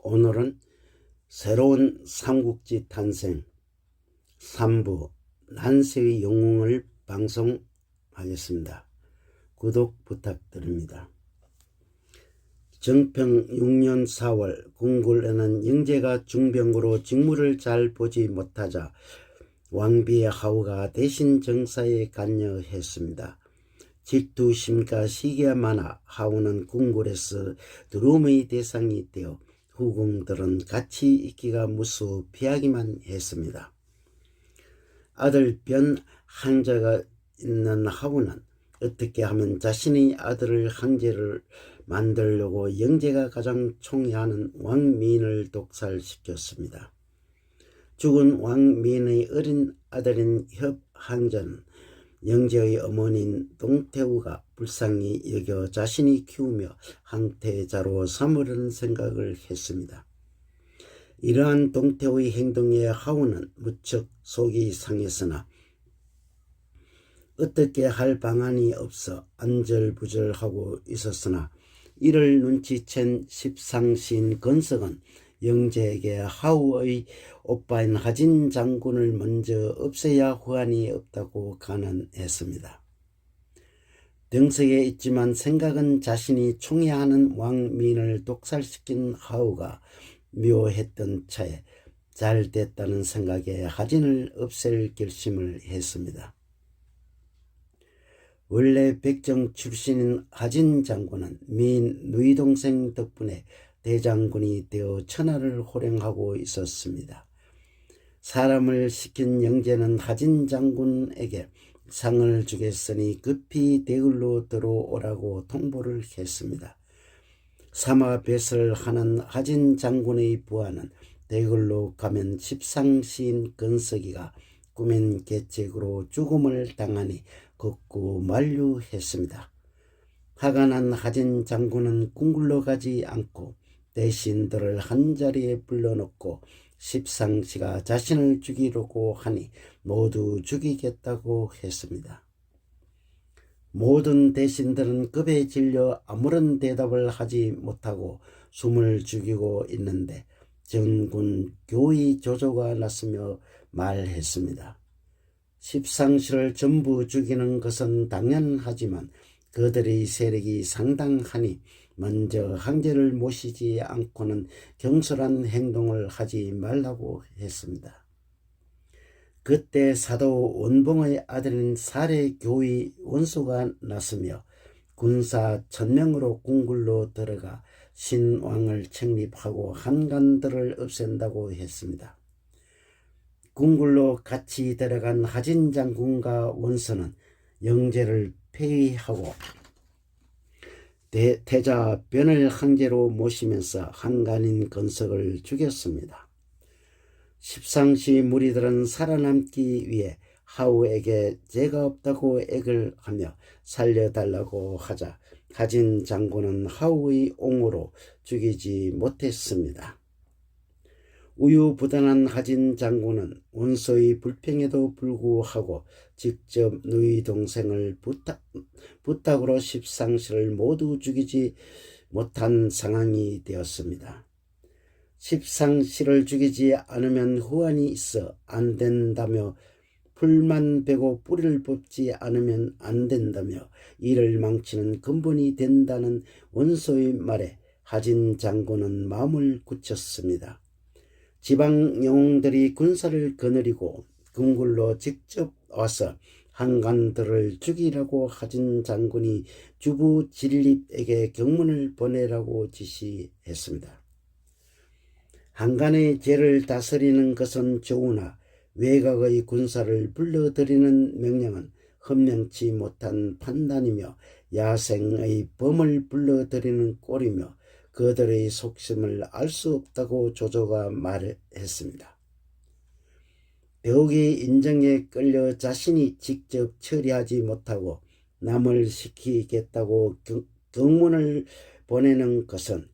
오늘은 새로운 삼국지 탄생 3부 난세의 영웅을 방송하겠습니다. 구독 부탁드립니다. 정평 6년 4월 궁궐에는 영제가 중병으로 직무를 잘 보지 못하자 왕비의 하우가 대신 정사에 관여했습니다. 질투심과 시기가 많아 하우는 궁궐에서 두려움의 대상이 되어 후궁들은 같이 있기가 무서워 피하기만 했습니다. 아들 변 항자가 있는 하우는 어떻게 하면 자신의 아들을 황제를 만들려고 영제가 가장 총애하는 왕민을 독살시켰습니다. 죽은 왕민의 어린 아들인 협항자는 영제의 어머니인 동태우가 불쌍히 여겨 자신이 키우며 항태자로 삼으려는 생각을 했습니다. 이러한 동태우의 행동에 하우는 무척 속이 상했으나 어떻게 할 방안이 없어 안절부절하고 있었으나 이를 눈치챈 십상시인 건석은 영제에게 하우의 오빠인 하진 장군을 먼저 없애야 후환이 없다고 간언했습니다. 등석에 있지만 생각은 자신이 총애하는 왕민을 독살시킨 하우가 묘했던 차에 잘 됐다는 생각에 하진을 없앨 결심을 했습니다. 원래 백정 출신인 하진 장군은 민 누이 동생 덕분에 대장군이 되어 천하를 호령하고 있었습니다. 사람을 시킨 영제는 하진 장군에게 상을 주겠으니 급히 대을로 들어오라고 통보를 했습니다. 사마배설하는 하진 장군의 부하는 대을로 가면 십상시인 건석이가 꾸민 계책으로 죽음을 당하니 걷고 만류했습니다. 화가 난 하진 장군은 궁굴로 가지 않고 대신들을 한자리에 불러놓고 십상시가 자신을 죽이려고 하니 모두 죽이겠다고 했습니다. 모든 대신들은 겁에 질려 아무런 대답을 하지 못하고 숨을 죽이고 있는데 전군 교의 조조가 나서며 말했습니다. 십상시를 전부 죽이는 것은 당연하지만 그들의 세력이 상당하니 먼저 황제를 모시지 않고는 경솔한 행동을 하지 말라고 했습니다. 그때 사도 원봉의 아들인 사례교의 원수가 나서며 군사 1000명으로 궁굴로 들어가 신왕을 창립하고 한간들을 없앤다고 했습니다. 궁굴로 같이 들어간 하진 장군과 원수는 영제를 폐위하고 태자 변을 황제로 모시면서 한간인 건석을 죽였습니다. 십상시 무리들은 살아남기 위해 하우에게 죄가 없다고 액을 하며 살려달라고 하자 하진 장군은 하우의 옹호로 죽이지 못했습니다. 우유부단한 하진 장군은 원소의 불평에도 불구하고 직접 누이 동생을 부탁으로 십상시를 모두 죽이지 못한 상황이 되었습니다. 십상시를 죽이지 않으면 후환이 있어 안 된다며 풀만 베고 뿌리를 뽑지 않으면 안 된다며 이를 망치는 근본이 된다는 원소의 말에 하진 장군은 마음을 굳혔습니다. 지방 영웅들이 군사를 거느리고 궁굴로 직접 와서 한간들을 죽이라고 하진 장군이 주부 진립에게 경문을 보내라고 지시했습니다. 한간의 죄를 다스리는 것은 좋으나 외곽의 군사를 불러들이는 명령은 헌명치 못한 판단이며 야생의 범을 불러들이는 꼴이며 그들의 속심을 알 수 없다고 조조가 말했습니다. 벽의 인정에 끌려 자신이 직접 처리하지 못하고 남을 시키겠다고 경문을 보내는 것은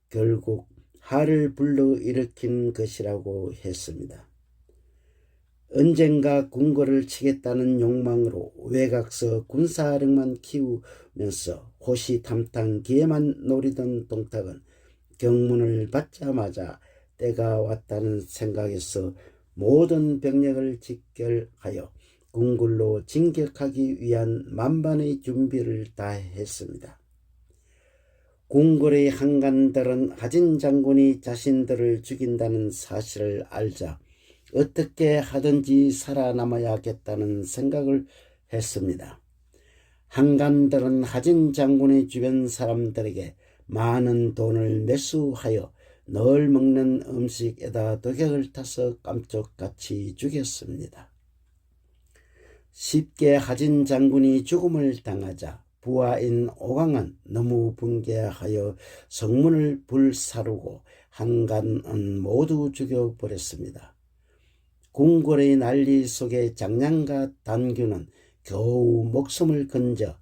결국 하를 불러일으킨 것이라고 했습니다. 언젠가 궁궐을 치겠다는 욕망으로 외곽서 군사력만 키우면서 호시탐탐 기회만 노리던 동탁은 경문을 받자마자 때가 왔다는 생각에서 모든 병력을 직결하여 궁굴로 진격하기 위한 만반의 준비를 다했습니다. 궁궐의 한간들은 하진 장군이 자신들을 죽인다는 사실을 알자 어떻게 하든지 살아남아야겠다는 생각을 했습니다. 한간들은 하진 장군의 주변 사람들에게 많은 돈을 매수하여 늘 먹는 음식에다 독약을 타서 깜짝같이 죽였습니다. 쉽게 하진 장군이 죽음을 당하자 부하인 오강은 너무 분개하여 성문을 불사르고 한간은 모두 죽여버렸습니다. 궁궐의 난리 속에 장량과 단규는 겨우 목숨을 건져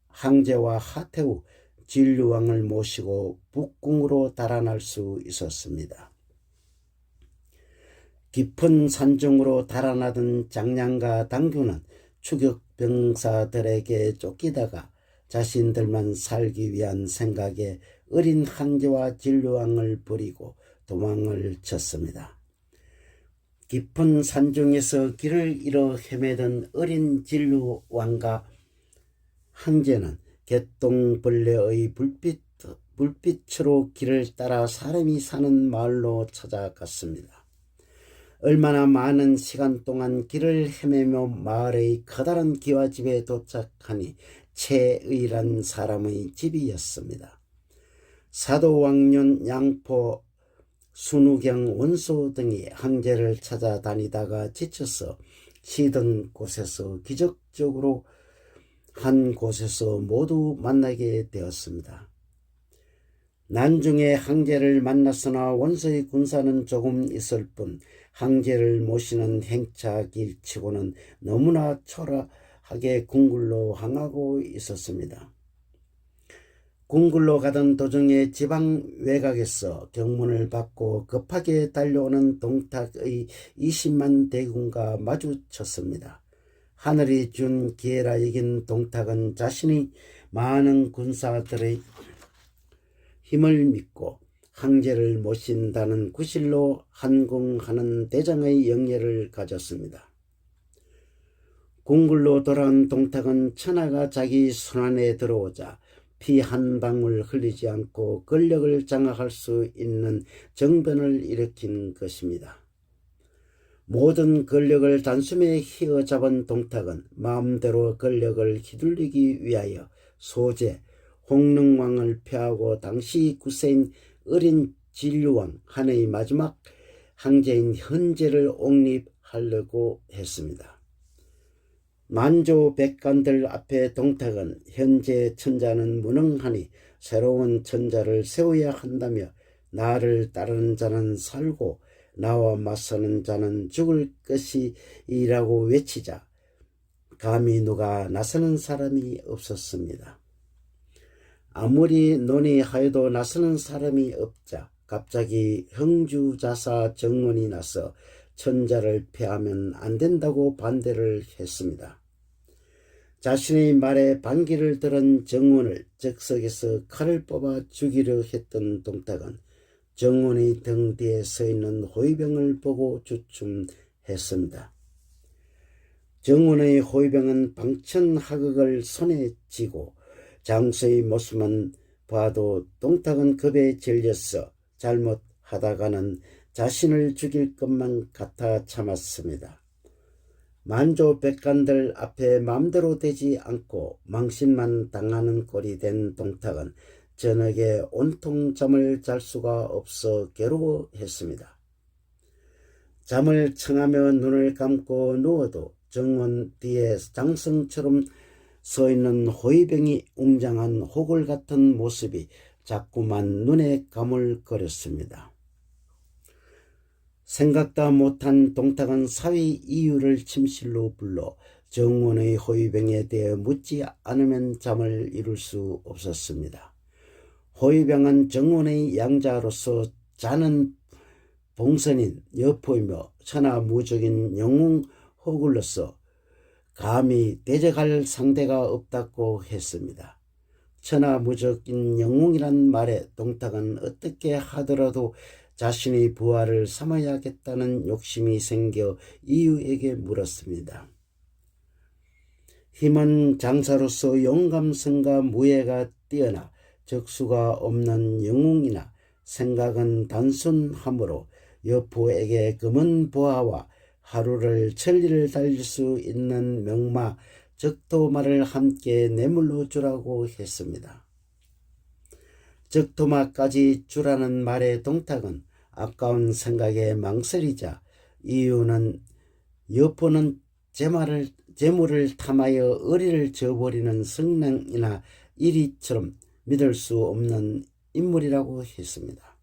항제와 하태우 진류왕을 모시고 북궁으로 달아날 수 있었습니다. 깊은 산중으로 달아나던 장량과 단규는 추격병사들에게 쫓기다가 자신들만 살기 위한 생각에 어린 항제와 진류왕을 버리고 도망을 쳤습니다. 깊은 산중에서 길을 잃어 헤매던 어린 진류왕과 항제는 개똥벌레의 불빛으로 길을 따라 사람이 사는 마을로 찾아갔습니다. 얼마나 많은 시간 동안 길을 헤매며 마을의 커다란 기와집에 도착하니 최의란 사람의 집이었습니다. 사도왕륜, 양포, 순우경, 원소 등이 항제를 찾아다니다가 지쳐서 쉬던 곳에서 기적적으로 한 곳에서 모두 만나게 되었습니다. 난중에 항제를 만났으나 원소의 군사는 조금 있을 뿐 항제를 모시는 행차길치고는 너무나 초라하게 궁굴로 향하고 있었습니다. 궁굴로 가던 도중에 지방 외곽에서 경문을 받고 급하게 달려오는 동탁의 20만 대군과 마주쳤습니다. 하늘이 준 기회라 여긴 동탁은 자신이 많은 군사들의 힘을 믿고 항제를 모신다는 구실로 한궁하는 대장의 영예를 가졌습니다. 궁굴로 돌아온 동탁은 천하가 자기 손안에 들어오자 피 한 방울 흘리지 않고 권력을 장악할 수 있는 정변을 일으킨 것입니다. 모든 권력을 단숨에 휘어잡은 동탁은 마음대로 권력을 휘둘리기 위하여 소재, 홍릉왕을 폐하고 당시 구세인 어린 진류왕, 한의 마지막 항제인 현제를 옹립하려고 했습니다. 만조 백관들 앞에 동탁은 현재 천자는 무능하니 새로운 천자를 세워야 한다며 나를 따르는 자는 살고 나와 맞서는 자는 죽을 것이라고 외치자 감히 누가 나서는 사람이 없었습니다. 아무리 논의하여도 나서는 사람이 없자 갑자기 형주자사 정원이 나서 천자를 폐하면 안 된다고 반대를 했습니다. 자신의 말에 반기를 들은 정원을 적석에서 칼을 뽑아 죽이려 했던 동탁은 정원의 등 뒤에 서 있는 호위병을 보고 주춤했습니다. 정원의 호위병은 방천하극을 손에 쥐고 장수의 모습만 봐도 동탁은 겁에 질려서 잘못하다가는 자신을 죽일 것만 같아 참았습니다. 만조 백관들 앞에 마음대로 되지 않고 망신만 당하는 꼴이 된 동탁은 저녁에 온통 잠을 잘 수가 없어 괴로워했습니다. 잠을 청하며 눈을 감고 누워도 정원 뒤에 장성처럼 서 있는 호위병이 웅장한 호글 같은 모습이 자꾸만 눈에 가물거렸습니다. 생각도 못한 동탁은 사위 이유를 침실로 불러 정원의 호위병에 대해 묻지 않으면 잠을 이룰 수 없었습니다. 호위병은 정원의 양자로서 자는 봉선인 여포이며 천하무적인 영웅 호글로서 감히 대적할 상대가 없다고 했습니다. 천하무적인 영웅이란 말에 동탁은 어떻게 하더라도 자신의 부하를 삼아야겠다는 욕심이 생겨 이유에게 물었습니다. 힘은 장사로서 용감성과 무예가 뛰어나 적수가 없는 영웅이나 생각은 단순하므로 여포에게 금은 부하와 하루를 천리를 달릴 수 있는 명마 적토마를 함께 뇌물로 주라고 했습니다. 적토마까지 주라는 말에 동탁은 아까운 생각에 망설이자 이유는 여포는 재물을 탐하여 의리를 저버리는 성령이나 이리처럼 믿을 수 없는 인물이라고 했습니다.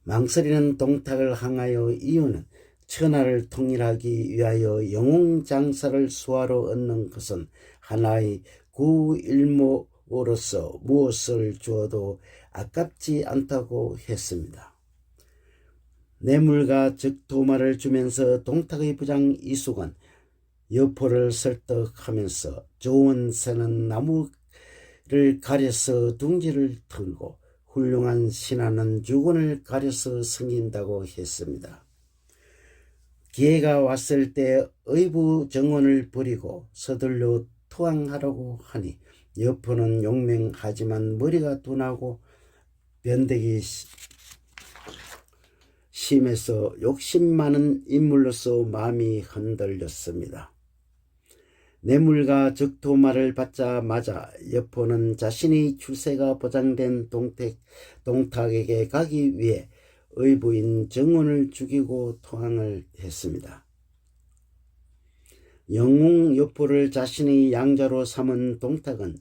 망설이는 동탁을 향하여 이유는 천하를 통일하기 위하여 영웅장사를 수하로 얻는 것은 하나의 구일모로서 무엇을 주어도 아깝지 않다고 했습니다. 뇌물과 적토마를 주면서 동탁의 부장 이수건 여포를 설득하면서 좋은 새는 나무를 가려서 둥지를 틀고 훌륭한 신하는 주군을 가려서 섬긴다고 했습니다. 기회가 왔을 때 의부정원을 버리고 서둘러 투항하라고 하니 여포는 용맹하지만 머리가 둔하고 변덕이 심해서 욕심 많은 인물로서 마음이 흔들렸습니다. 뇌물과 적토마를 받자마자 여포는 자신의 출세가 보장된 동탁에게 가기 위해 의부인 정원을 죽이고 투항을 했습니다. 영웅 여포를 자신의 양자로 삼은 동탁은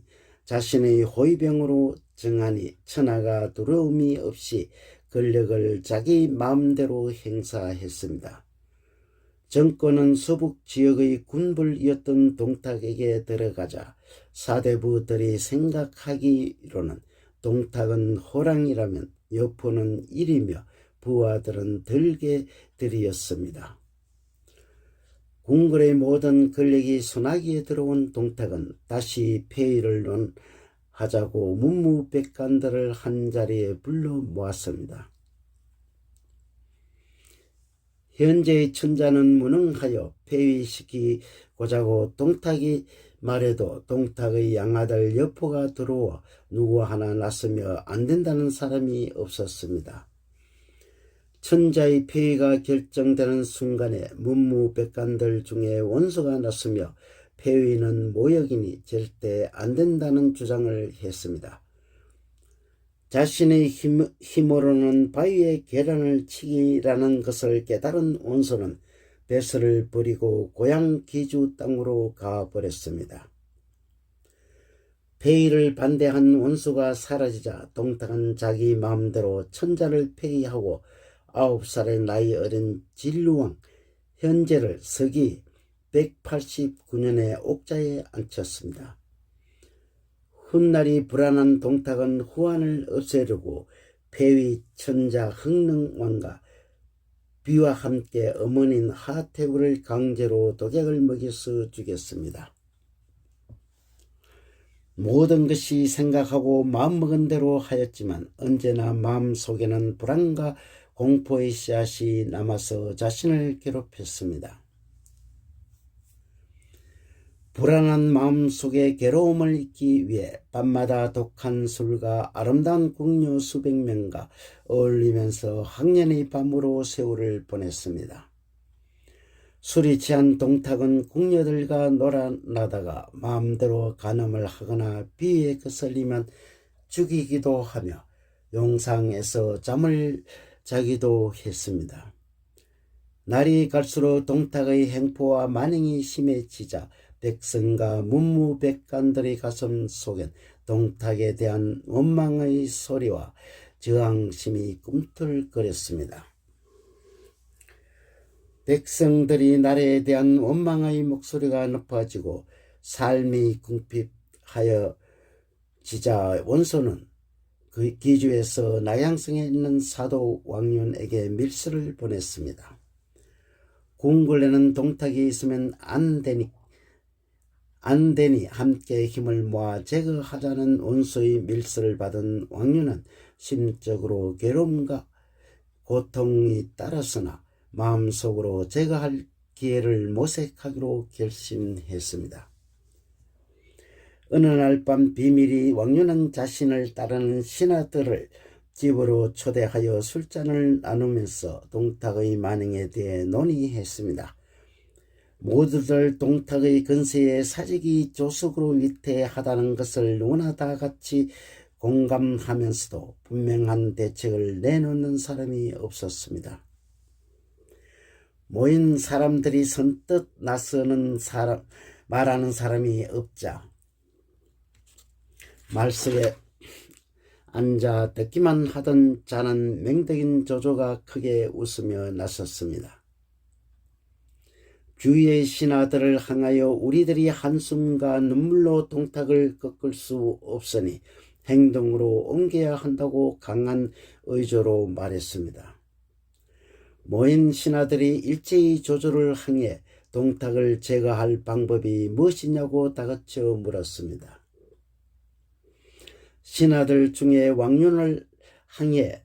자신의 호위병으로 정하니 천하가 두려움이 없이 권력을 자기 마음대로 행사했습니다. 정권은 서북 지역의 군불이었던 동탁에게 들어가자 사대부들이 생각하기로는 동탁은 호랑이라면 여포는 일이며 부하들은 들개들이었습니다. 궁궐의 모든 권력이 손아귀에 들어온 동탁은 다시 폐위를 논하자고 문무백관들을 한자리에 불러 모았습니다. 현재의 천자는 무능하여 폐위시키고자고 동탁이 말해도 동탁의 양아들 여포가 들어와 누구 하나 나서며 안 된다는 사람이 없었습니다. 천자의 폐위가 결정되는 순간에 문무백관들 중에 원수가 나서며 폐위는 모욕이니 절대 안 된다는 주장을 했습니다. 자신의 힘으로는 바위에 계란을 치기라는 것을 깨달은 원수는 배설을 버리고 고향 기주 땅으로 가버렸습니다. 폐위를 반대한 원수가 사라지자 동탁은 자기 마음대로 천자를 폐위하고 9살의 나이 어린 진루왕 현재를 서기 189년에 옥자에 앉혔습니다. 훗날이 불안한 동탁은 후한을 없애려고 폐위 천자 흥릉왕과 비와 함께 어머니인 하태부를 강제로 독약을 먹여서 죽였습니다. 모든 것이 생각하고 마음먹은 대로 하였지만 언제나 마음속에는 불안과 공포의 씨앗이 남아서 자신을 괴롭혔습니다. 불안한 마음 속에 괴로움을 잊기 위해 밤마다 독한 술과 아름다운 궁녀 수백 명과 어울리면서 학년의 밤으로 세월을 보냈습니다. 술이 취한 동탁은 궁녀들과 놀아나다가 마음대로 간음을 하거나 비위에 거슬리면 죽이기도 하며 용상에서 잠을 자기도 했습니다. 날이 갈수록 동탁의 행포와 만행이 심해지자 백성과 문무백관들의 가슴 속엔 동탁에 대한 원망의 소리와 저항심이 꿈틀거렸습니다. 백성들이 나라에 대한 원망의 목소리가 높아지고 삶이 궁핍하여 지자 원소는 그 기주에서 나양성에 있는 사도 왕윤에게 밀서를 보냈습니다. 궁궐에는 동탁이 있으면 안 되니 함께 힘을 모아 제거하자는 원수의 밀서를 받은 왕류는 심적으로 괴로움과 고통이 따랐으나 마음속으로 제거할 기회를 모색하기로 결심했습니다. 어느 날 밤 비밀이 왕류는 자신을 따르는 신하들을 집으로 초대하여 술잔을 나누면서 동탁의 만행에 대해 논의했습니다. 모두들 동탁의 근세에 사직이 조석으로 위태하다는 것을 누구나 다 같이 공감하면서도 분명한 대책을 내놓는 사람이 없었습니다. 모인 사람들이 선뜻 말하는 사람이 없자 말석에 앉아 듣기만 하던 자는 맹덕인 조조가 크게 웃으며 나섰습니다. 주위의 신하들을 향하여 우리들이 한숨과 눈물로 동탁을 꺾을 수 없으니 행동으로 옮겨야 한다고 강한 의조로 말했습니다. 모인 신하들이 일제히 조조를 향해 동탁을 제거할 방법이 무엇이냐고 다그쳐 물었습니다. 신하들 중에 왕륜을 향해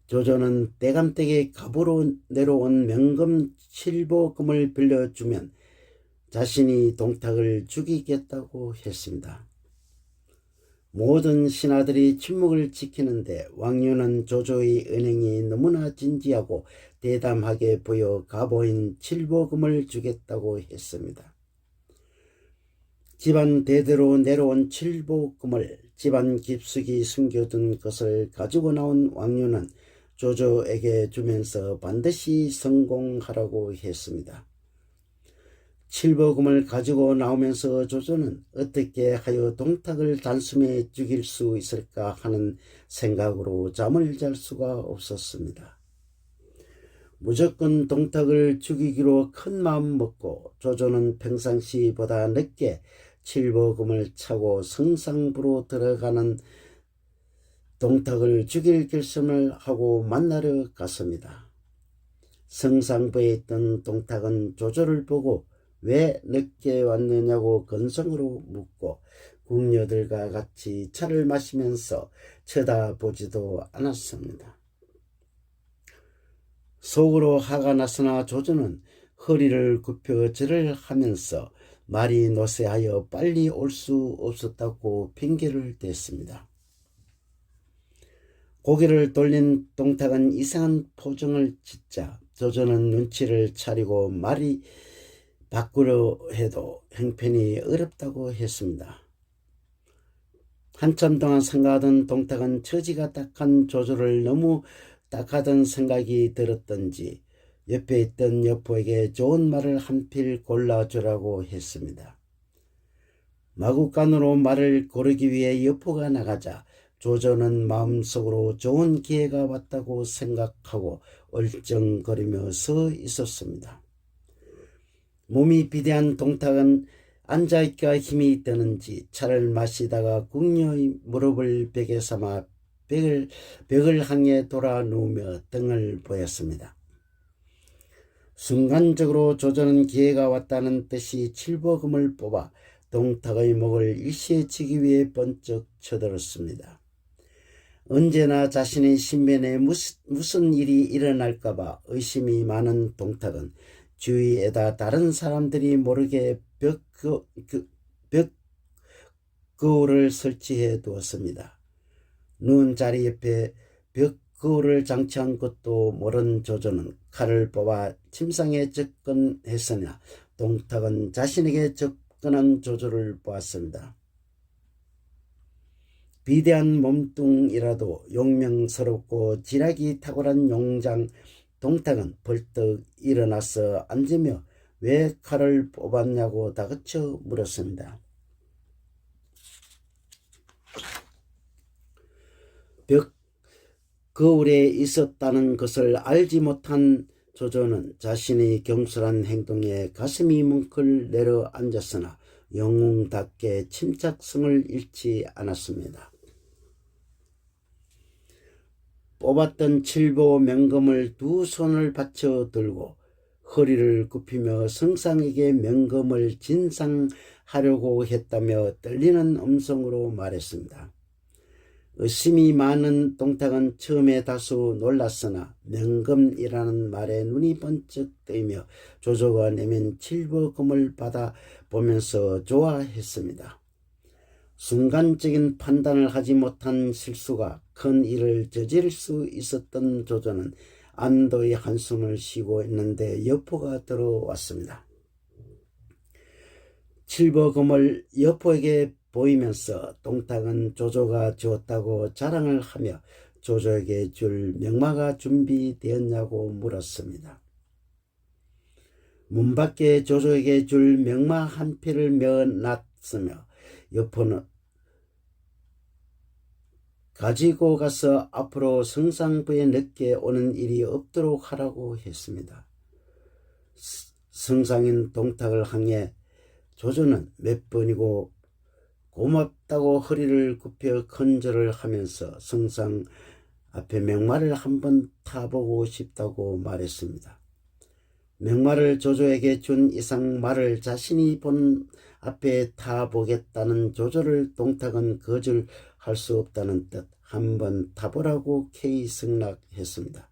조조는 때감댁에 갑으로 내려온 명금 7보금을 빌려주면 자신이 동탁을 죽이겠다고 했습니다. 모든 신하들이 침묵을 지키는데 왕류는 조조의 은행이 너무나 진지하고 대담하게 보여 갑오인 7보금을 주겠다고 했습니다. 집안 대대로 내려온 7보금을 집안 깊숙이 숨겨둔 것을 가지고 나온 왕류는 조조에게 주면서 반드시 성공하라고 했습니다. 7보금을 가지고 나오면서 조조는 어떻게 하여 동탁을 단숨에 죽일 수 있을까 하는 생각으로 잠을 잘 수가 없었습니다. 무조건 동탁을 죽이기로 큰 마음 먹고 조조는 평상시보다 늦게 7보금을 차고 성상부로 들어가는 동탁을 죽일 결심을 하고 만나러 갔습니다. 성상부에 있던 동탁은 조조를 보고 왜 늦게 왔느냐고 건성으로 묻고 궁녀들과 같이 차를 마시면서 쳐다보지도 않았습니다. 속으로 화가 났으나 조조는 허리를 굽혀 절을 하면서 말이 노쇠하여 빨리 올 수 없었다고 핑계를 댔습니다. 고개를 돌린 동탁은 이상한 표정을 짓자 조조는 눈치를 차리고 말이 바꾸려 해도 형편이 어렵다고 했습니다. 한참 동안 생각하던 동탁은 처지가 딱한 조조를 너무 딱하던 생각이 들었던지 옆에 있던 여포에게 좋은 말을 한 필 골라주라고 했습니다. 마구간으로 말을 고르기 위해 여포가 나가자 조조는 마음속으로 좋은 기회가 왔다고 생각하고 얼쩡거리며 서 있었습니다. 몸이 비대한 동탁은 앉아있기가 힘이 드는지 차를 마시다가 궁녀의 무릎을 베개 삼아 벽을 향해 돌아 누우며 등을 보였습니다. 순간적으로 조조는 기회가 왔다는 듯이 7보금을 뽑아 동탁의 목을 일시에 치기 위해 번쩍 쳐들었습니다. 언제나 자신의 신변에 무슨 일이 일어날까봐 의심이 많은 동탁은 주위에다 다른 사람들이 모르게 벽거울을 설치해 두었습니다. 누운 자리 옆에 벽거울을 장치한 것도 모른 조조는 칼을 뽑아 침상에 접근했으나 동탁은 자신에게 접근한 조조를 보았습니다. 비대한 몸뚱이라도 용맹스럽고 지략이 탁월한 용장 동탁은 벌떡 일어나서 앉으며 왜 칼을 뽑았냐고 다그쳐 물었습니다. 벽 거울에 있었다는 것을 알지 못한 조조는 자신의 경솔한 행동에 가슴이 뭉클 내려앉았으나 영웅답게 침착성을 잃지 않았습니다. 뽑았던 7보 명금을 두 손을 받쳐 들고 허리를 굽히며 성상에게 명금을 진상하려고 했다며 떨리는 음성으로 말했습니다. 의심이 많은 동탁은 처음에 다소 놀랐으나 명금이라는 말에 눈이 번쩍 뜨이며 조조가 내민 7버금을 받아 보면서 좋아했습니다. 순간적인 판단을 하지 못한 실수가 큰 일을 저지를 수 있었던 조조는 안도의 한숨을 쉬고 있는데 여포가 들어왔습니다. 7버금을 여포에게 보이면서 동탁은 조조가 주었다고 자랑을 하며 조조에게 줄 명마가 준비되었냐고 물었습니다. 문 밖에 조조에게 줄 명마 한 필을 메어놨으며 여포는 가지고 가서 앞으로 성상부에 늦게 오는 일이 없도록 하라고 했습니다. 성상인 동탁을 향해 조조는 몇 번이고 고맙다고 허리를 굽혀 건절을 하면서 성상 앞에 명마를 한번 타보고 싶다고 말했습니다. 명마를 조조에게 준 이상 말을 자신이 본 앞에 타보겠다는 조조를 동탁은 거절할 수 없다는 뜻 한번 타보라고 K 승낙했습니다.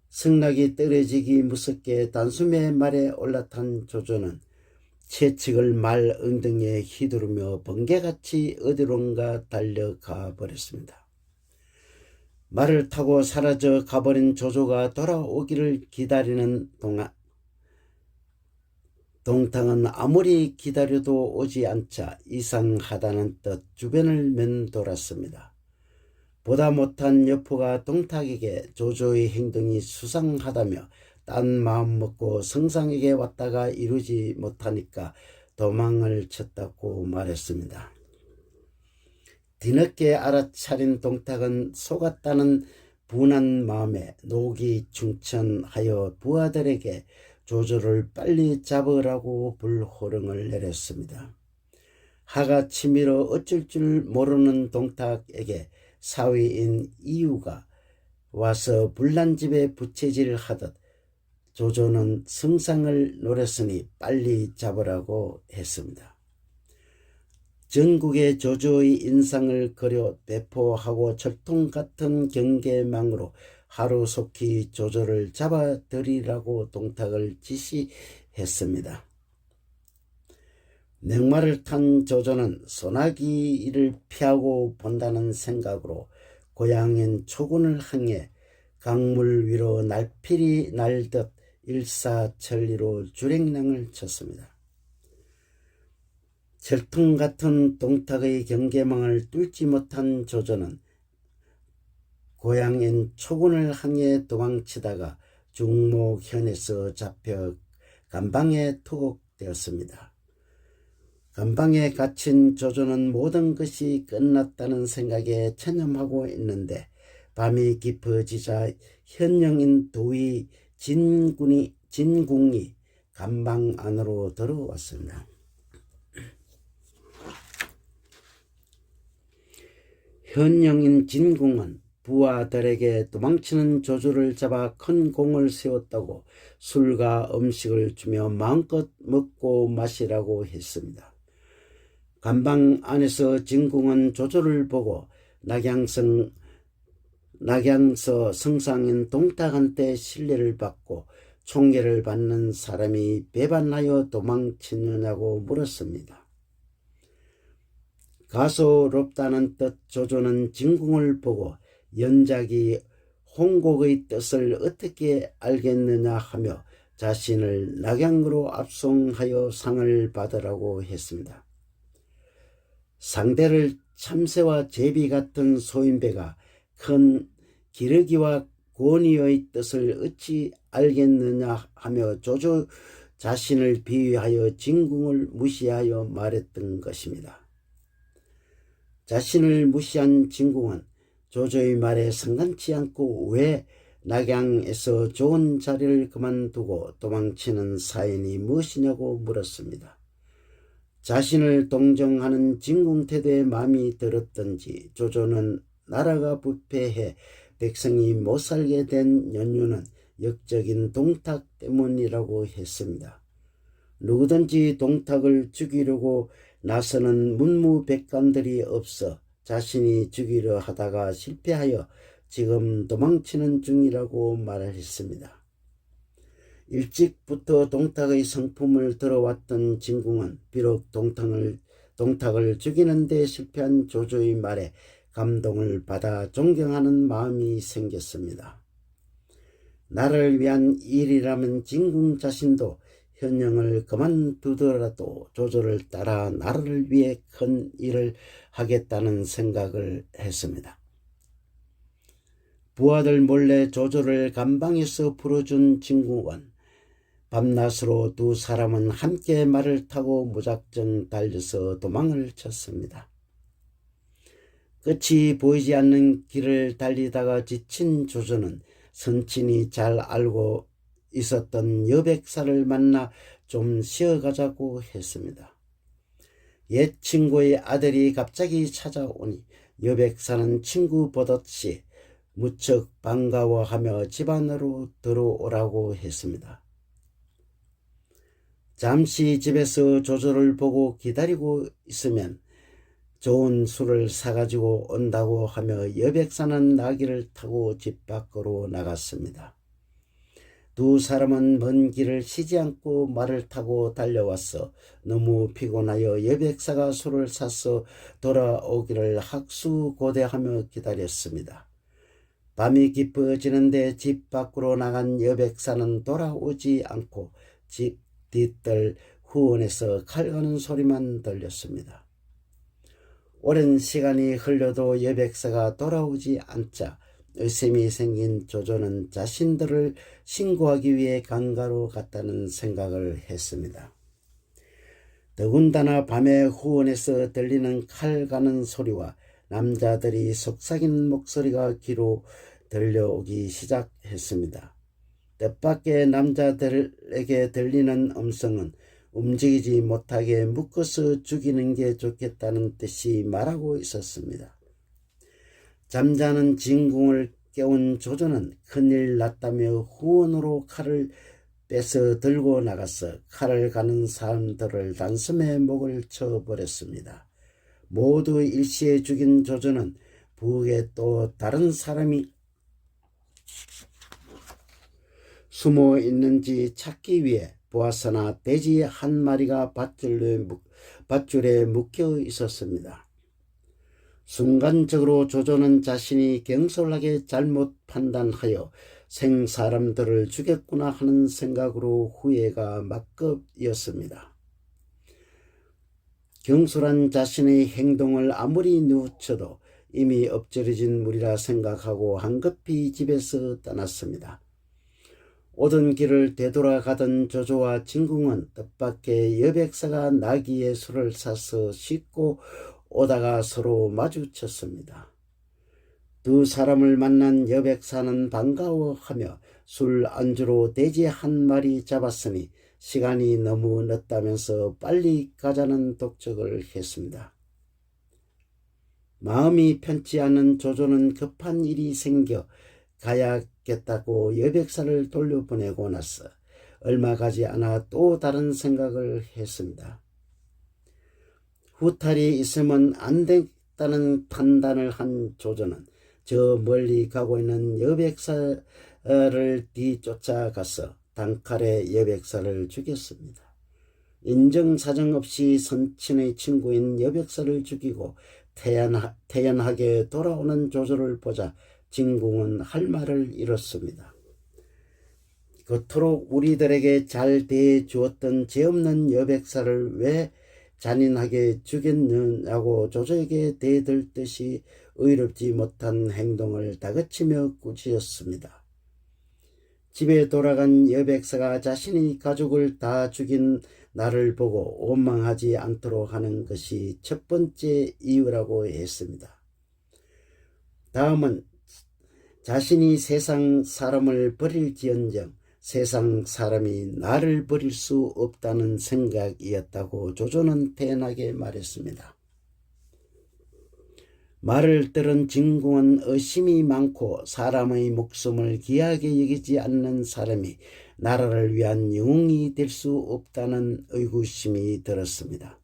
승낙이 떨어지기 무섭게 단숨에 말에 올라탄 조조는 채찍을 말 엉덩이에 휘두르며 번개같이 어디론가 달려가 버렸습니다. 말을 타고 사라져 가버린 조조가 돌아오기를 기다리는 동안 동탁은 아무리 기다려도 오지 않자 이상하다는 뜻 주변을 맴돌았습니다. 보다 못한 여포가 동탁에게 조조의 행동이 수상하다며 딴 마음 먹고 성상에게 왔다가 이루지 못하니까 도망을 쳤다고 말했습니다. 뒤늦게 알아차린 동탁은 속았다는 분한 마음에 녹이 충천하여 부하들에게 조조를 빨리 잡으라고 불호령을 내렸습니다. 하가 치밀어 어쩔 줄 모르는 동탁에게 사위인 이유가 와서 불난집에 부채질하듯 조조는 성상을 노렸으니 빨리 잡으라고 했습니다. 전국에 조조의 인상을 그려 배포하고 철통 같은 경계망으로 하루속히 조조를 잡아들이라고 동탁을 지시했습니다. 명마를 탄 조조는 소나기를 피하고 본다는 생각으로 고향인 초군을 향해 강물 위로 날필이 날듯 일사천리로 주랭랑을 쳤습니다. 철통 같은 동탁의 경계망을 뚫지 못한 조조는 고향인 초군을 향해 도망치다가 중목현에서 잡혀 감방에 투옥되었습니다. 감방에 갇힌 조조는 모든 것이 끝났다는 생각에 체념하고 있는데 밤이 깊어지자 현령인 도의 진궁이 감방 안으로 들어왔습니다. 현령인 진궁은 부하들에게 도망치는 조조를 잡아 큰 공을 세웠다고 술과 음식을 주며 마음껏 먹고 마시라고 했습니다. 감방 안에서 진궁은 조조를 보고 낙양서 성상인 동탁한테 신뢰를 받고 총애를 받는 사람이 배반하여 도망치느냐고 물었습니다. 가소롭다는 뜻 조조는 진궁을 보고 연작이 홍곡의 뜻을 어떻게 알겠느냐 하며 자신을 낙양으로 압송하여 상을 받으라고 했습니다. 상대를 참새와 제비 같은 소인배가 큰 기러기와 권위의 뜻을 어찌 알겠느냐 하며 조조 자신을 비유하여 진궁을 무시하여 말했던 것입니다. 자신을 무시한 진궁은 조조의 말에 상관치 않고 왜 낙양에서 좋은 자리를 그만두고 도망치는 사연이 무엇이냐고 물었습니다. 자신을 동정하는 진궁 태도에 마음이 들었던지 조조는 나라가 부패해 백성이 못살게 된 연유는 역적인 동탁 때문이라고 했습니다. 누구든지 동탁을 죽이려고 나서는 문무백관들이 없어 자신이 죽이려 하다가 실패하여 지금 도망치는 중이라고 말했습니다. 일찍부터 동탁의 성품을 들어왔던 진궁은 비록 동탁을 죽이는 데 실패한 조조의 말에 감동을 받아 존경하는 마음이 생겼습니다. 나를 위한 일이라면 진궁 자신도 현영을 그만두더라도 조조를 따라 나라를 위해 큰 일을 하겠다는 생각을 했습니다. 부하들 몰래 조조를 감방에서 풀어준 진궁은 밤낮으로 두 사람은 함께 말을 타고 무작정 달려서 도망을 쳤습니다. 끝이 보이지 않는 길을 달리다가 지친 조조는 선친이 잘 알고 있었던 여백사를 만나 좀 쉬어가자고 했습니다. 옛 친구의 아들이 갑자기 찾아오니 여백사는 친구 보듯이 무척 반가워하며 집 안으로 들어오라고 했습니다. 잠시 집에서 조조를 보고 기다리고 있으면 좋은 술을 사가지고 온다고 하며 여백사는 나귀를 타고 집 밖으로 나갔습니다. 두 사람은 먼 길을 쉬지 않고 말을 타고 달려왔어 너무 피곤하여 여백사가 술을 사서 돌아오기를 학수고대하며 기다렸습니다. 밤이 깊어지는데 집 밖으로 나간 여백사는 돌아오지 않고 집 뒤뜰 후원에서 칼 가는 소리만 들렸습니다. 오랜 시간이 흘러도 여백사가 돌아오지 않자 의심이 생긴 조조는 자신들을 신고하기 위해 강가로 갔다는 생각을 했습니다. 더군다나 밤에 후원에서 들리는 칼 가는 소리와 남자들이 속삭이는 목소리가 귀로 들려오기 시작했습니다. 뜻밖의 남자들에게 들리는 음성은 움직이지 못하게 묶어서 죽이는 게 좋겠다는 뜻이 말하고 있었습니다. 잠자는 진궁을 깨운 조조는 큰일 났다며 후원으로 칼을 빼서 들고 나가서 칼을 가는 사람들을 단숨에 목을 쳐버렸습니다. 모두 일시에 죽인 조조는 부엌에 또 다른 사람이 숨어 있는지 찾기 위해 보았으나 돼지 한 마리가 밧줄에 묶여 있었습니다. 순간적으로 조조는 자신이 경솔하게 잘못 판단하여 생사람들을 죽였구나 하는 생각으로 후회가 막급이었습니다. 경솔한 자신의 행동을 아무리 뉘우쳐도 이미 엎질러진 물이라 생각하고 한급히 집에서 떠났습니다. 오던 길을 되돌아가던 조조와 진궁은 뜻밖의 여백사가 나귀의 술을 사서 싣고 오다가 서로 마주쳤습니다. 두 사람을 만난 여백사는 반가워하며 술 안주로 돼지 한 마리 잡았으니 시간이 너무 늦다면서 빨리 가자는 독촉을 했습니다. 마음이 편치 않은 조조는 급한 일이 생겨 가야겠다고 여백사를 돌려보내고 나서 얼마 가지 않아 또 다른 생각을 했습니다. 후탈이 있으면 안 되겠다는 판단을 한 조조는 저 멀리 가고 있는 여백사를 뒤쫓아가서 단칼에 여백사를 죽였습니다. 인정사정 없이 선친의 친구인 여백사를 죽이고 태연하게 돌아오는 조조를 보자 진궁은 할 말을 잃었습니다. 그토록 우리들에게 잘 대해주었던 죄 없는 여백사를 왜 잔인하게 죽였느냐고 조조에게 대들 듯이 의롭지 못한 행동을 다그치며 꾸짖었습니다. 집에 돌아간 여백사가 자신이 가족을 다 죽인 나를 보고 원망하지 않도록 하는 것이 첫 번째 이유라고 했습니다. 다음은 자신이 세상 사람을 버릴지언정 세상 사람이 나를 버릴 수 없다는 생각이었다고 조조는 태연하게 말했습니다. 말을 들은 진궁은 의심이 많고 사람의 목숨을 귀하게 여기지 않는 사람이 나라를 위한 영웅이 될 수 없다는 의구심이 들었습니다.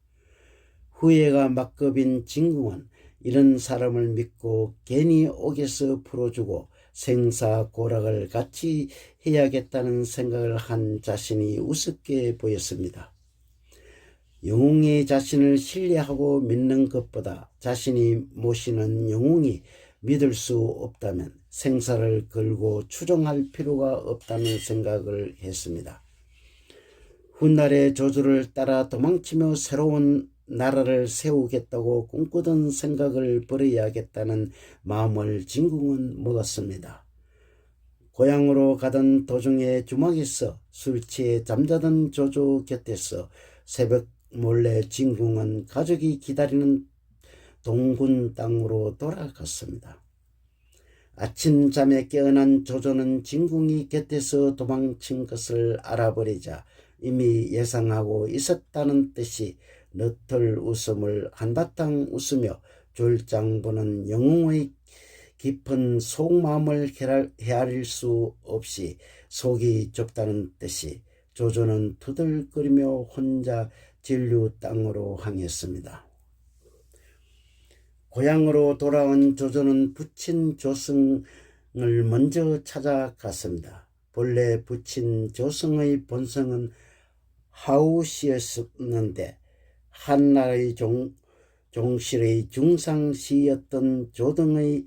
후회가 막급인 진궁은 이런 사람을 믿고 괜히 옥에서 풀어주고 생사고락을 같이 해야겠다는 생각을 한 자신이 우습게 보였습니다. 영웅의 자신을 신뢰하고 믿는 것보다 자신이 모시는 영웅이 믿을 수 없다면 생사를 걸고 추종할 필요가 없다는 생각을 했습니다. 훗날의 조조를 따라 도망치며 새로운 나라를 세우겠다고 꿈꾸던 생각을 버려야겠다는 마음을 진궁은 먹었습니다. 고향으로 가던 도중에 주막에서 술 취해 잠자던 조조 곁에서 새벽 몰래 진궁은 가족이 기다리는 동군 땅으로 돌아갔습니다. 아침 잠에 깨어난 조조는 진궁이 곁에서 도망친 것을 알아버리자 이미 예상하고 있었다는 듯이 너털 웃음을 한바탕 웃으며 졸장 보는 영웅의 깊은 속마음을 헤아릴 수 없이 속이 좁다는 듯이 조조는 투덜거리며 혼자 진류 땅으로 향했습니다. 고향으로 돌아온 조조는 부친 조승을 먼저 찾아갔습니다. 본래 부친 조승의 본성은 하우시였는데 한나라의 종실의 중상시였던 조등의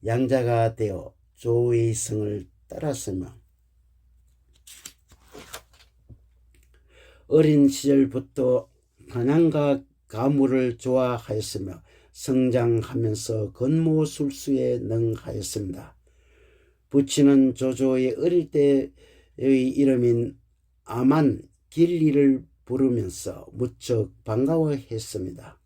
양자가 되어 조의 성을 따랐으며 어린 시절부터 한양과 가무를 좋아하였으며 성장하면서 건모술수에 능하였습니다. 부친은 조조의 어릴 때의 이름인 아만 길리를 부르면서 무척 반가워했습니다.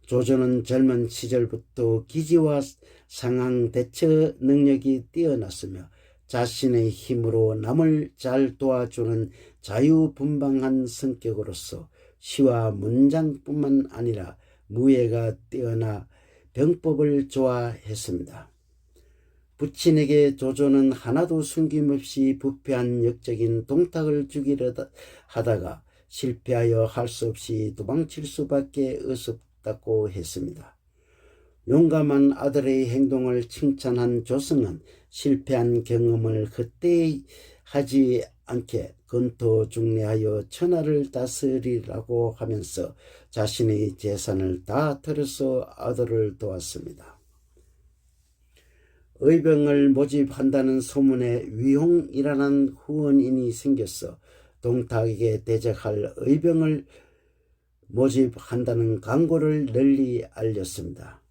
조조는 젊은 시절부터 기지와 상황 대처 능력이 뛰어났으며 자신의 힘으로 남을 잘 도와주는 자유분방한 성격으로서 시와 문장뿐만 아니라 무예가 뛰어나 병법을 좋아했습니다. 부친에게 조조는 하나도 숨김없이 부패한 역적인 동탁을 주기로 하다가 실패하여 할 수 없이 도망칠 수밖에 없었다고 했습니다. 용감한 아들의 행동을 칭찬한 조승은 실패한 경험을 헛되이 하지 않게 건토중래하여 천하를 다스리라고 하면서 자신의 재산을 다 털어서 아들을 도왔습니다. 의병을 모집한다는 소문에 위홍이라는 후원인이 생겨서 동탁에게 대적할 의병을 모집한다는 광고를 널리 알렸습니다.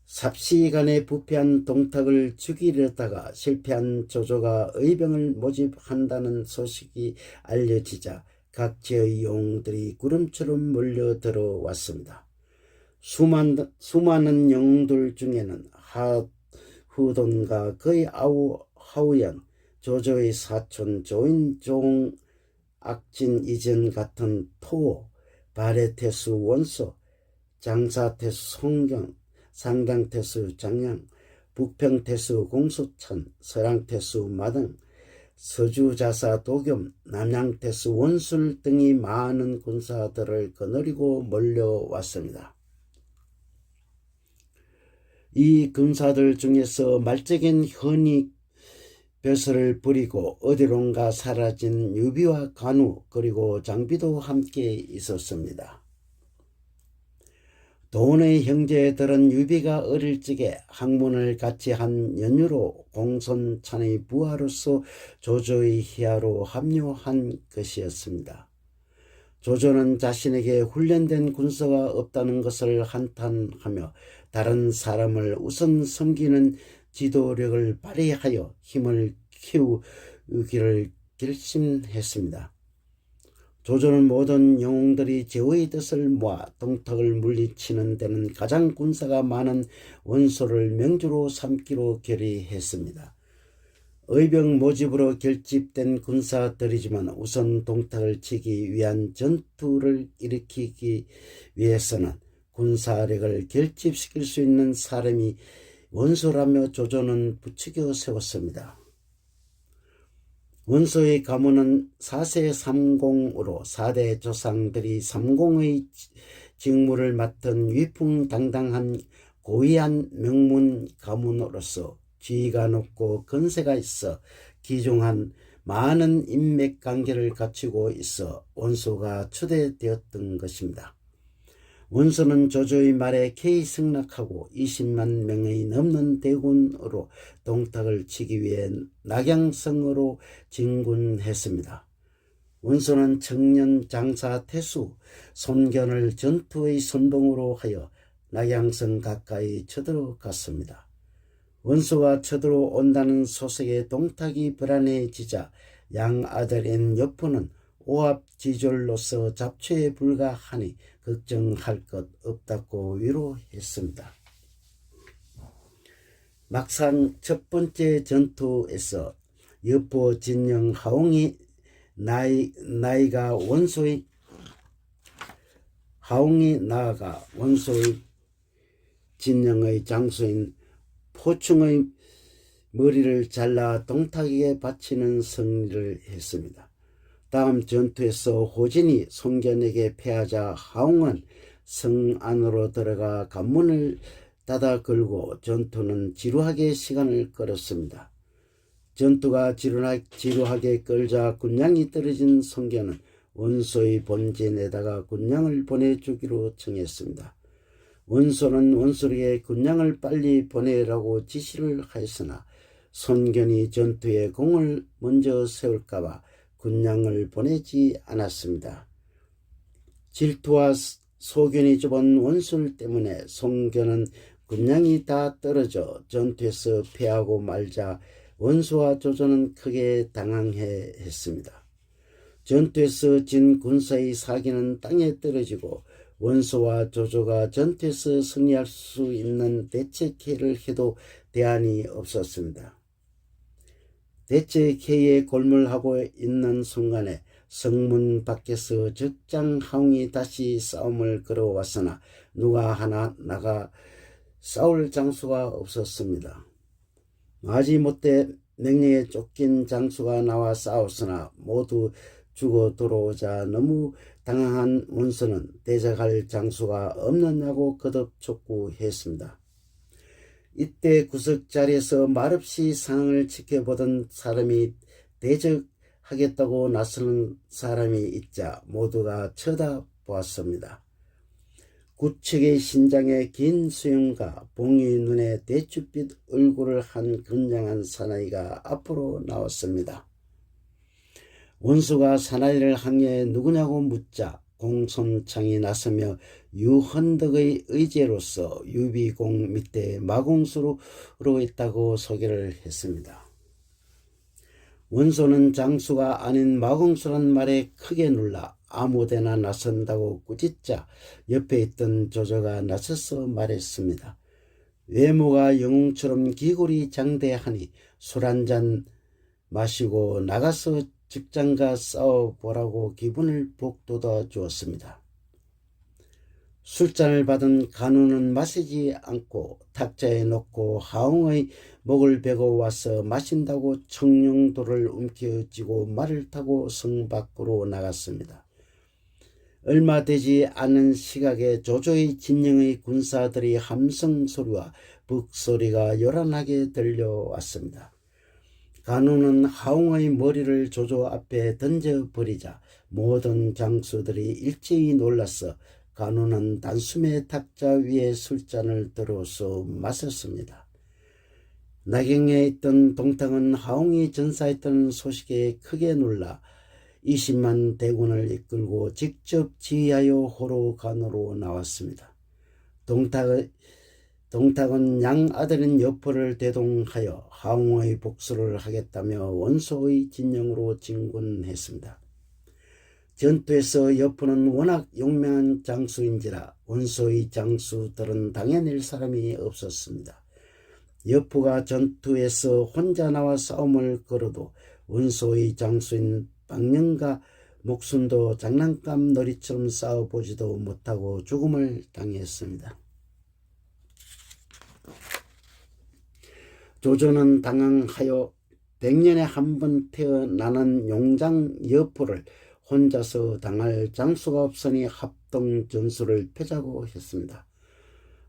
삽시간에 부패한 동탁을 죽이려다가 실패한 조조가 의병을 모집한다는 소식이 알려지자 각 지의 영웅들이 구름처럼 몰려들어왔습니다. 수많은 영웅들 중에는 하후돈과 그의 아우 하우연, 조조의 사촌 조인종, 악진 이전 같은 토호, 발해태수 원소, 장사태수 송경, 상당태수 장양, 북평태수 공수천, 서랑태수 마등, 서주자사 도겸, 남양태수 원술 등이 많은 군사들을 거느리고 몰려왔습니다. 이 군사들 중에서 말적인 현이 벼슬을 부리고 어디론가 사라진 유비와 간우 그리고 장비도 함께 있었습니다. 돈의 형제들은 유비가 어릴 적에 학문을 같이 한 연유로 공손찬의 부하로서 조조의 희하로 합류한 것이었습니다. 조조는 자신에게 훈련된 군사가 없다는 것을 한탄하며 다른 사람을 우선 섬기는 지도력을 발휘하여 힘을 키우기를 결심했습니다. 조조는 모든 영웅들이 제후의 뜻을 모아 동탁을 물리치는 데는 가장 군사가 많은 원소를 명주로 삼기로 결의했습니다. 의병 모집으로 결집된 군사들이지만 우선 동탁을 치기 위한 전투를 일으키기 위해서는 군사력을 결집시킬 수 있는 사람이 원소라며 조조는 부추겨 세웠습니다. 원소의 가문은 4세 3공으로 4대 조상들이 3공의 직무를 맡은 위풍당당한 고위한 명문 가문으로서 지위가 높고 건세가 있어 귀중한 많은 인맥관계를 갖추고 있어 원소가 초대되었던 것입니다. 원소는 조조의 말에 개의 승낙하고 20만 명의 넘는 대군으로 동탁을 치기 위해 낙양성으로 진군했습니다. 원소는 청년 장사 태수 손견을 전투의 선봉으로 하여 낙양성 가까이 쳐들어갔습니다. 원소가 쳐들어온다는 소식에 동탁이 불안해지자 양아들인 여포는 오합지졸로서 잡초에 불과하니 걱정할 것 없다고 위로했습니다. 막상 첫 번째 전투에서 여포 진영 하옹이 나아가 원소의 진영의 장수인 포충의 머리를 잘라 동탁에게 바치는 승리를 했습니다. 다음 전투에서 호진이 손견에게 패하자 하옹은 성 안으로 들어가 관문을 닫아 걸고 전투는 지루하게 시간을 끌었습니다. 전투가 지루하게 끌자 군량이 떨어진 손견은 원소의 본진에다가 군량을 보내주기로 청했습니다. 원소는 원소에게 군량을 빨리 보내라고 지시를 하였으나 손견이 전투에 공을 먼저 세울까봐 군량을 보내지 않았습니다. 질투와 소견이 좁은 원술 때문에 손견은 군량이 다 떨어져 전투에서 패하고 말자 원소와 조조는 크게 당황했습니다. 전투에서 진 군사의 사기는 땅에 떨어지고 원소와 조조가 전투에서 승리할 수 있는 대책회를 해도 대안이 없었습니다. 대책회의에 골몰하고 있는 순간에 성문 밖에서 적장하옹이 다시 싸움을 걸어왔으나 누가 하나 나가 싸울 장수가 없었습니다. 마지못해 명령에 쫓긴 장수가 나와 싸웠으나 모두 죽어 돌아오자 너무 당황한 원소는 대적할 장수가 없느냐고 거듭 촉구했습니다. 이때 구석 자리에서 말없이 상황을 지켜보던 사람이 대적하겠다고 나서는 사람이 있자 모두가 쳐다보았습니다. 구척의 신장에 긴 수염과 봉이 눈에 대추빛 얼굴을 한 건장한 사나이가 앞으로 나왔습니다. 원소가 사나이를 향해 누구냐고 묻자 공손창이 나서며 유헌덕의 의제로서 유비공 밑에 마공수로 있다고 소개를 했습니다. 원소는 장수가 아닌 마공수란 말에 크게 놀라 아무데나 나선다고 꾸짖자 옆에 있던 조조가 나서서 말했습니다. 외모가 영웅처럼 기골이 장대하니 술 한잔 마시고 나가서 직장과 싸워보라고 기분을 북돋아 주었습니다. 술잔을 받은 간우는 마시지 않고 탁자에 놓고 하옹의 목을 베고 와서 마신다고 청룡도를 움켜쥐고 말을 타고 성 밖으로 나갔습니다. 얼마 되지 않은 시각에 조조의 진영의 군사들의 함성 소리와 북소리가 요란하게 들려왔습니다. 간우는 하옹의 머리를 조조 앞에 던져버리자 모든 장수들이 일제히 놀라서 간우는 단숨에 탁자 위에 술잔을 들어서 마셨습니다. 나경에 있던 동탁은 하옹이 전사했던 소식에 크게 놀라 20만 대군을 이끌고 직접 지휘하여 호로간으로 나왔습니다. 동탁은 양아들인 여포를 대동하여 하옹의 복수를 하겠다며 원소의 진영으로 진군했습니다. 전투에서 여포는 워낙 용맹한 장수인지라 원소의 장수들은 당해낼 사람이 없었습니다. 여포가 전투에서 혼자 나와 싸움을 걸어도 원소의 장수인 박령과 목숨도 장난감 놀이처럼 싸워보지도 못하고 죽음을 당했습니다. 조조는 당황하여 100년에 한 번 태어나는 용장 여포를 혼자서 당할 장수가 없으니 합동전술을 펴자고 했습니다.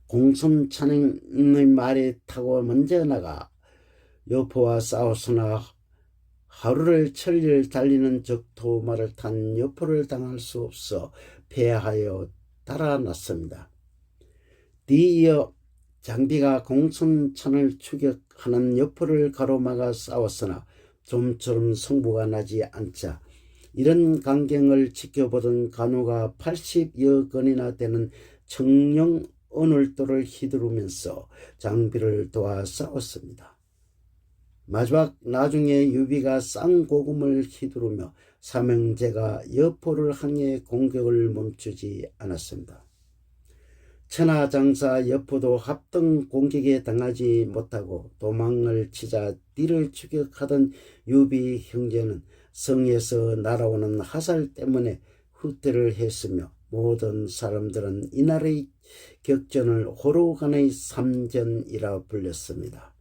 공손찬행의 말에 타고 먼저 나가 여포와 싸웠으나 하루를 천리를 달리는 적토마를 탄 여포를 당할 수 없어 패하여 달아났습니다. 뒤이어 장비가 공손찬을 추격하는 여포를 가로막아 싸웠으나 좀처럼 승부가 나지 않자 이런 광경을 지켜보던 간호가 80여 건이나 되는 청룡 언을도를 휘두르면서 장비를 도와 싸웠습니다. 마지막 나중에 유비가 쌍고금을 휘두르며 삼형제가 여포를 향해 공격을 멈추지 않았습니다. 천하장사 여포도 합동 공격에 당하지 못하고 도망을 치자 뒤를 추격하던 유비 형제는 성에서 날아오는 화살 때문에 후퇴를 했으며 모든 사람들은 이날의 격전을 호로간의 삼전이라 불렸습니다.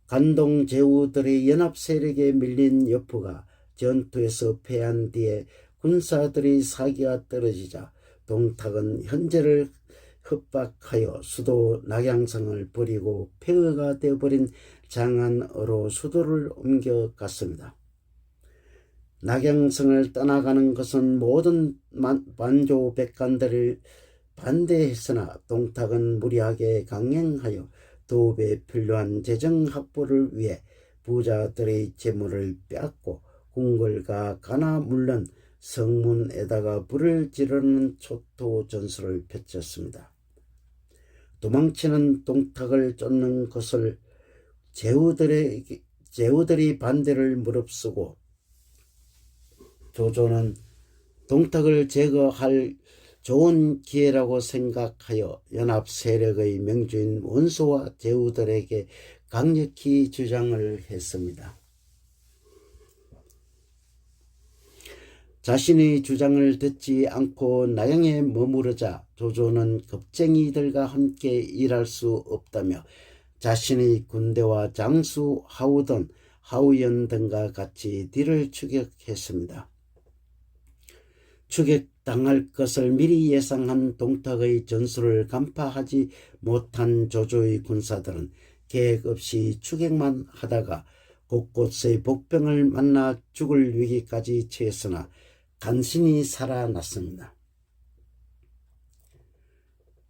간동 제후들의 연합 세력에 밀린 여포가 전투에서 패한 뒤에 군사들의 사기가 떨어지자 동탁은 현재를 협박하여 수도 낙양성을 버리고 폐허가 되어버린 장안으로 수도를 옮겨갔습니다. 낙양성을 떠나가는 것은 모든 만조백관들을 반대했으나 동탁은 무리하게 강행하여 도읍에 필요한 재정 확보를 위해 부자들의 재물을 빼앗고 궁궐과 가나 물론 성문에다가 불을 지르는 초토 전술을 펼쳤습니다. 도망치는 동탁을 쫓는 것을 제후들이 반대를 무릅쓰고 조조는 동탁을 제거할 좋은 기회라고 생각하여 연합 세력의 명주인 원소와 제후들에게 강력히 주장을 했습니다. 자신의 주장을 듣지 않고 나양에 머무르자 조조는 겁쟁이들과 함께 일할 수 없다며 자신의 군대와 장수 하우돈, 하우연 등과 같이 뒤를 추격했습니다. 추격당할 것을 미리 예상한 동탁의 전술을 간파하지 못한 조조의 군사들은 계획 없이 추격만 하다가 곳곳의 복병을 만나 죽을 위기까지 처했으나 간신히 살아났습니다.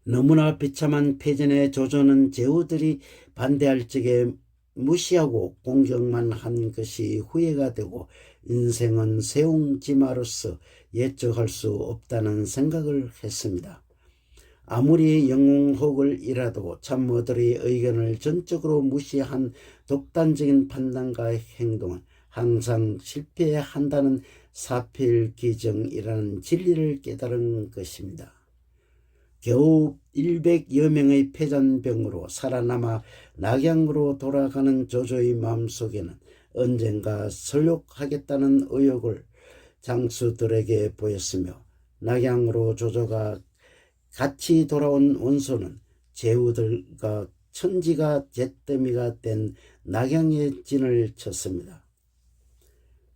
너무나 비참한 패전에 조조는 제후들이 반대할 적에 무시하고 공격만 한 것이 후회가 되고 인생은 세웅지마로서 예측할 수 없다는 생각을 했습니다. 아무리 영웅혹을 이라도 참모들의 의견을 전적으로 무시한 독단적인 판단과 행동은 항상 실패한다는 사필기정이라는 진리를 깨달은 것입니다. 겨우 100여 명의 패잔병으로 살아남아 낙양으로 돌아가는 조조의 마음속에는 언젠가 설욕하겠다는 의욕을 장수들에게 보였으며 낙양으로 조조가 같이 돌아온 원소는 제후들과 천지가 잿더미가 된 낙양의 진을 쳤습니다.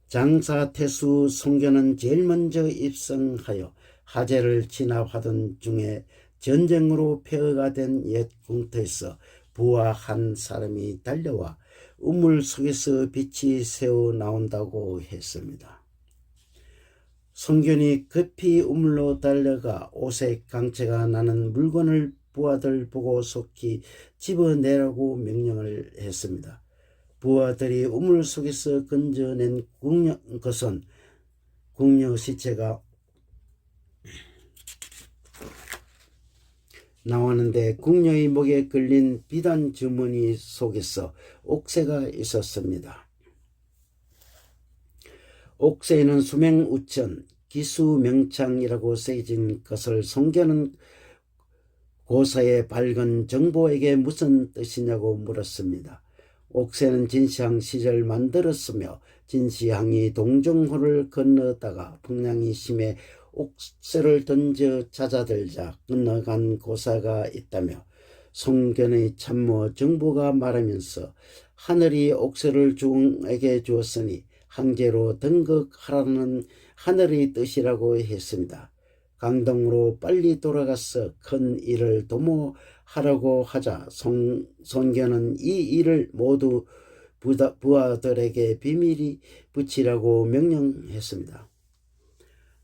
장사 태수 송견은 제일 먼저 입성하여 하제를 진압하던 중에 전쟁으로 폐허가 된 옛 궁터에서 부하 한 사람이 달려와 우물 속에서 빛이 새어 나온다고 했습니다. 송견이 급히 우물로 달려가 오색 강체가 나는 물건을 부하들 보고 속히 집어내라고 명령을 했습니다. 부하들이 우물 속에서 건져낸 것은 궁녀 시체가 나왔는데 궁녀의 목에 걸린 비단 주머니 속에서 옥새가 있었습니다. 옥새에는 수맹우천, 기수명창이라고 쓰여진 것을 송견은 고사의 밝은 정보에게 무슨 뜻이냐고 물었습니다. 옥새는 진시황 시절 만들었으며 진시황이 동정호를 건너다가 풍랑이 심해 옥새를 던져 찾아들자 건너간 고사가 있다며 송견의 참모 정보가 말하면서 하늘이 옥새를 중에게 주었으니 황제로 등극하라는 하늘의 뜻이라고 했습니다. 강동으로 빨리 돌아가서 큰 일을 도모하라고 하자 송견은 이 일을 모두 부하들에게 비밀히 붙이라고 명령했습니다.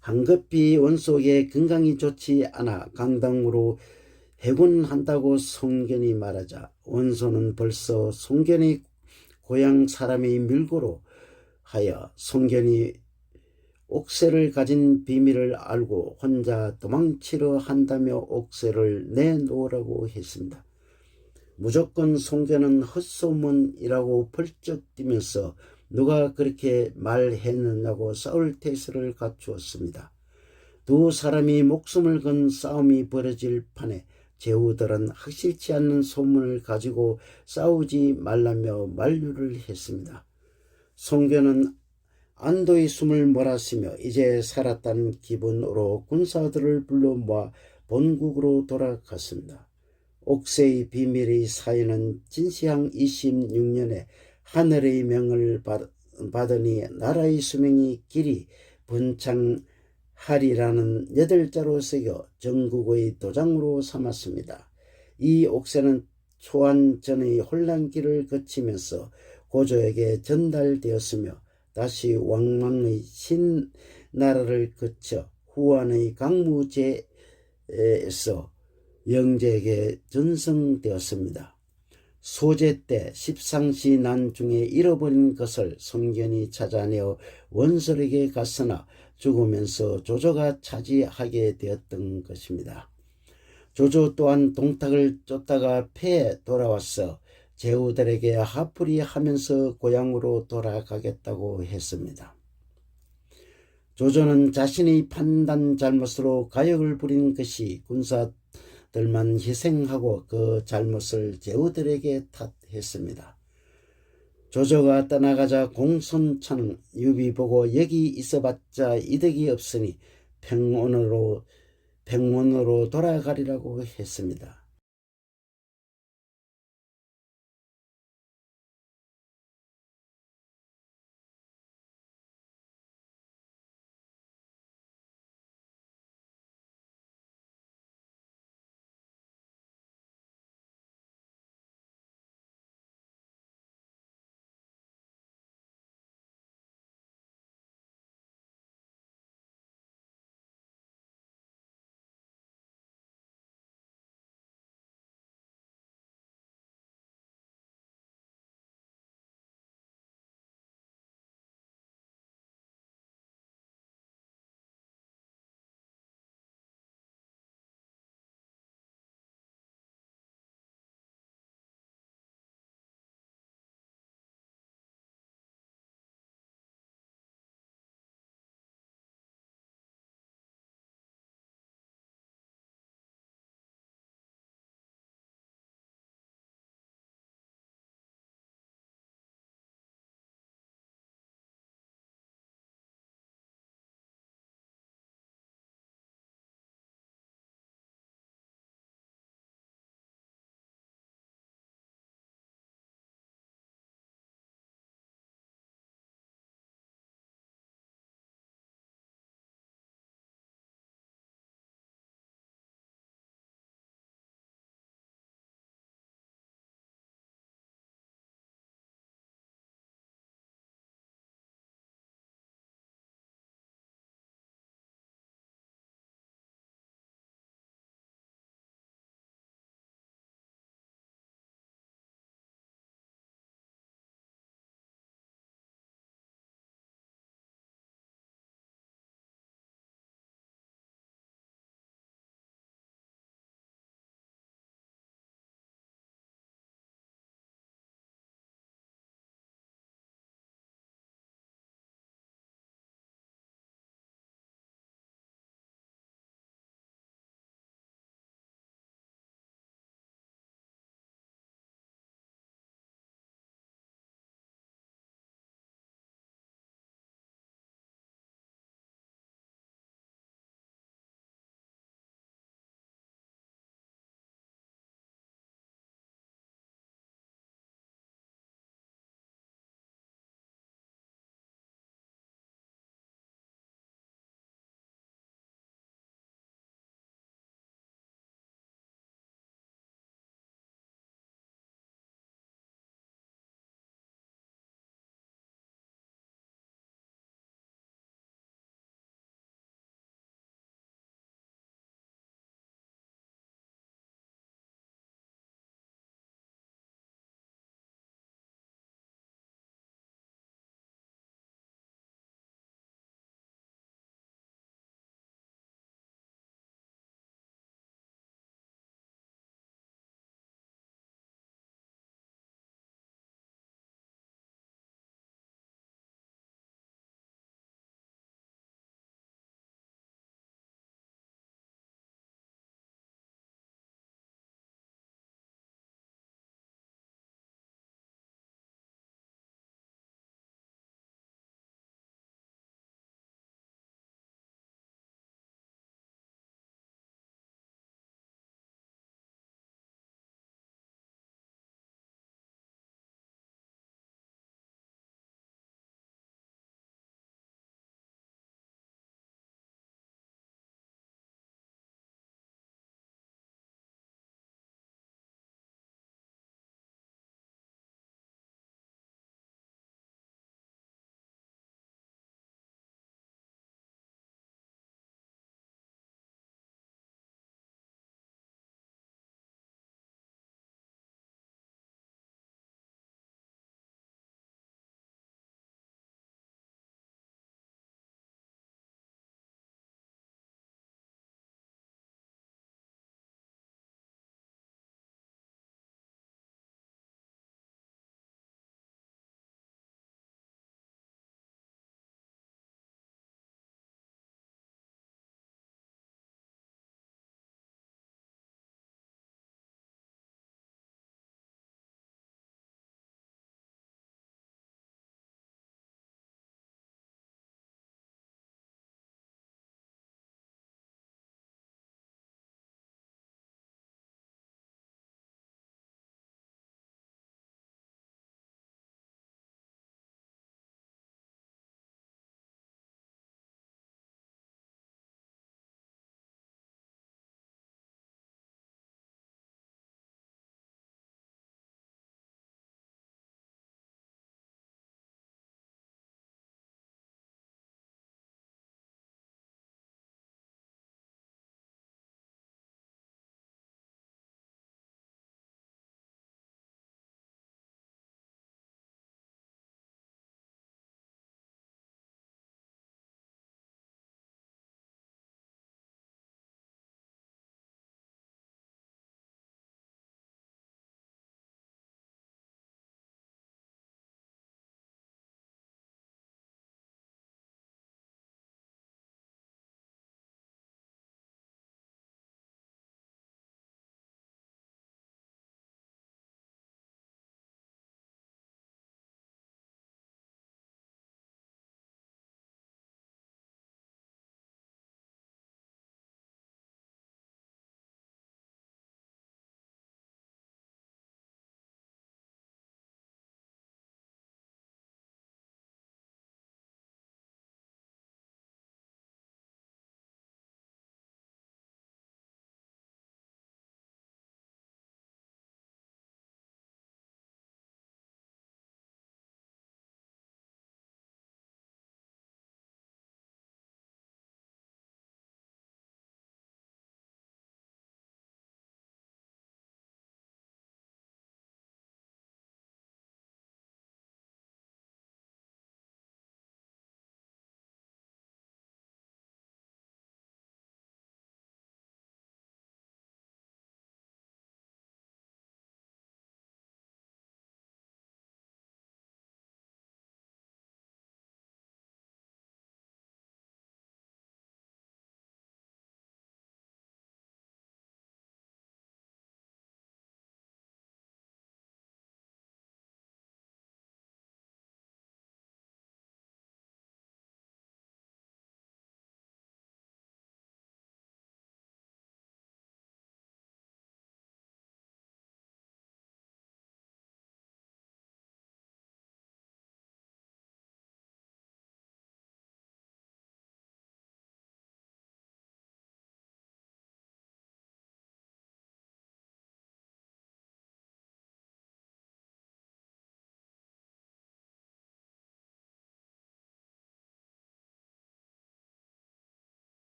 황급히 원속의 건강이 좋지 않아 강동으로 해군한다고 송견이 말하자 원소는 벌써 송견의 고향 사람의 밀고로 하여 송견이 옥새를 가진 비밀을 알고 혼자 도망치려 한다며 옥새를 내놓으라고 했습니다. 무조건 송견은 헛소문이라고 펄쩍 뛰면서 누가 그렇게 말했느냐고 싸울 태세를 갖추었습니다. 두 사람이 목숨을 건 싸움이 벌어질 판에 제후들은 확실치 않는 소문을 가지고 싸우지 말라며 만류를 했습니다. 송견은 안도의 숨을 몰았으며 이제 살았다는 기분으로 군사들을 불러 모아 본국으로 돌아갔습니다. 옥새의 비밀의 사연은 진시황 26년에 하늘의 명을 받으니 나라의 수명이 길이 번창하리라는 8자로 새겨 전국의 도장으로 삼았습니다. 이 옥새는 초안 전의 혼란기를 거치면서 고조에게 전달되었으며 다시 왕망의 신나라를 거쳐 후한의 강무제에서 영제에게 전승되었습니다. 소제 때 십상시 난 중에 잃어버린 것을 송견이 찾아내어 원설에게 갔으나 죽으면서 조조가 차지하게 되었던 것입니다. 조조 또한 동탁을 쫓다가 패해 돌아와서 제후들에게 화풀이 하면서 고향으로 돌아가겠다고 했습니다. 조조는 자신의 판단 잘못으로 가역을 부린 것이 군사들만 희생하고 그 잘못을 제후들에게 탓했습니다. 조조가 떠나가자 공손천은 유비 보고 여기 있어봤자 이득이 없으니 평원으로 돌아가리라고 했습니다.